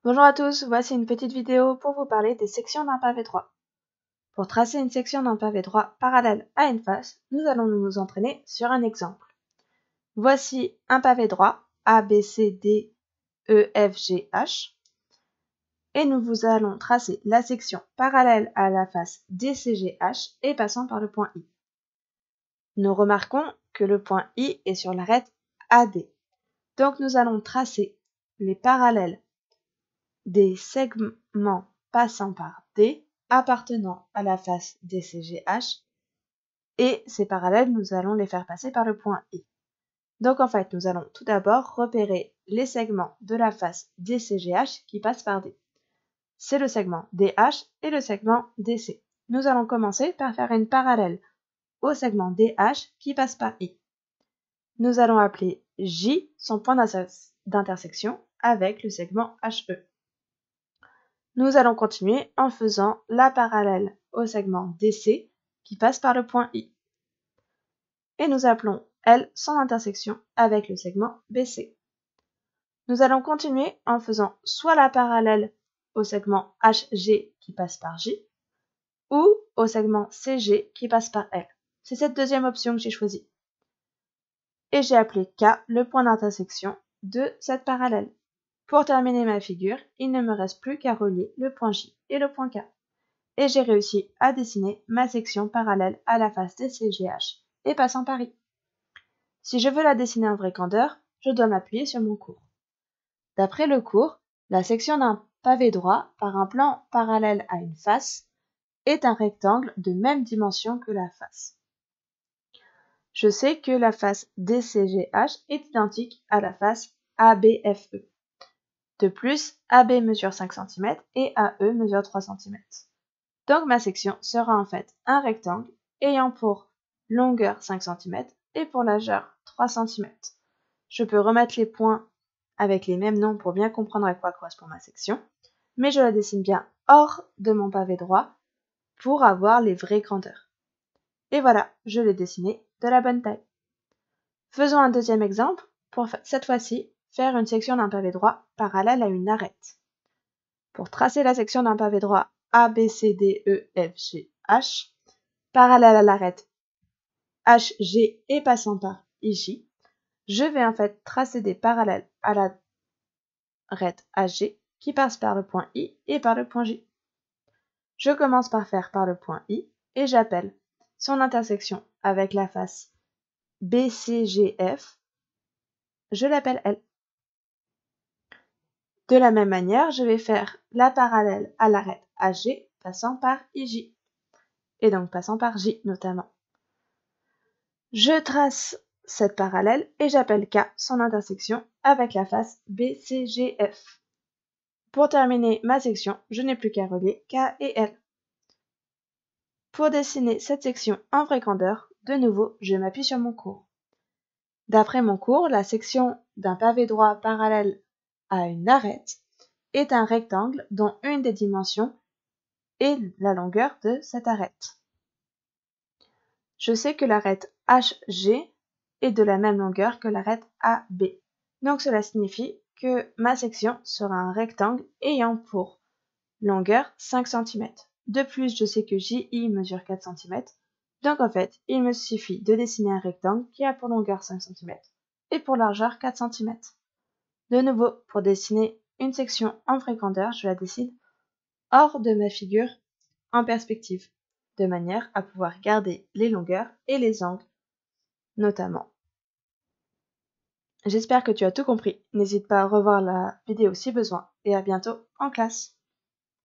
Bonjour à tous, voici une petite vidéo pour vous parler des sections d'un pavé droit. Pour tracer une section d'un pavé droit parallèle à une face, nous allons nous entraîner sur un exemple. Voici un pavé droit A, B, C, D, E, F, G, H et nous allons tracer la section parallèle à la face DCGH et passant par le point I. Nous remarquons que le point I est sur l'arête AD. Donc nous allons tracer les parallèles des segments passant par D appartenant à la face DCGH et ces parallèles, nous allons les faire passer par le point I. Donc en fait, nous allons tout d'abord repérer les segments de la face DCGH qui passent par D. C'est le segment DH et le segment DC. Nous allons commencer par faire une parallèle au segment DH qui passe par I. Nous allons appeler J son point d'intersection avec le segment HE. Nous allons continuer en faisant la parallèle au segment DC qui passe par le point I. Et nous appelons L son intersection avec le segment BC. Nous allons continuer en faisant soit la parallèle au segment HG qui passe par J ou au segment CG qui passe par L. C'est cette deuxième option que j'ai choisie. Et j'ai appelé K le point d'intersection de cette parallèle. Pour terminer ma figure, il ne me reste plus qu'à relier le point J et le point K. Et j'ai réussi à dessiner ma section parallèle à la face DCGH et passant par I. Si je veux la dessiner en vraie candeur, je dois m'appuyer sur mon cours. D'après le cours, la section d'un pavé droit par un plan parallèle à une face est un rectangle de même dimension que la face. Je sais que la face DCGH est identique à la face ABFE. De plus, AB mesure 5 cm et AE mesure 3 cm. Donc ma section sera en fait un rectangle ayant pour longueur 5 cm et pour largeur 3 cm. Je peux remettre les points avec les mêmes noms pour bien comprendre à quoi correspond ma section, mais je la dessine bien hors de mon pavé droit pour avoir les vraies grandeurs. Et voilà, je l'ai dessiné de la bonne taille. Faisons un deuxième exemple pour cette fois-ci faire une section d'un pavé droit parallèle à une arête. Pour tracer la section d'un pavé droit A, B, C, D, E, F, G, H, parallèle à l'arête HG et passant par IJ, je vais en fait tracer des parallèles à l'arête HG qui passe par le point I et par le point J. Je commence par faire par le point I et j'appelle son intersection avec la face BCGF, je l'appelle L. De la même manière, je vais faire la parallèle à l'arête AG passant par IJ, et donc passant par J notamment. Je trace cette parallèle et j'appelle K son intersection avec la face BCGF. Pour terminer ma section, je n'ai plus qu'à relier K et L. Pour dessiner cette section en vraie candeur, de nouveau, je m'appuie sur mon cours. D'après mon cours, la section d'un pavé droit parallèle à une arête est un rectangle dont une des dimensions est la longueur de cette arête. Je sais que l'arête HG est de la même longueur que l'arête AB. Donc cela signifie que ma section sera un rectangle ayant pour longueur 5 cm. De plus, je sais que JI mesure 4 cm. Donc en fait, il me suffit de dessiner un rectangle qui a pour longueur 5 cm et pour largeur 4 cm. De nouveau, pour dessiner une section en vraie candeur, je la dessine hors de ma figure en perspective, de manière à pouvoir garder les longueurs et les angles notamment. J'espère que tu as tout compris. N'hésite pas à revoir la vidéo si besoin et à bientôt en classe.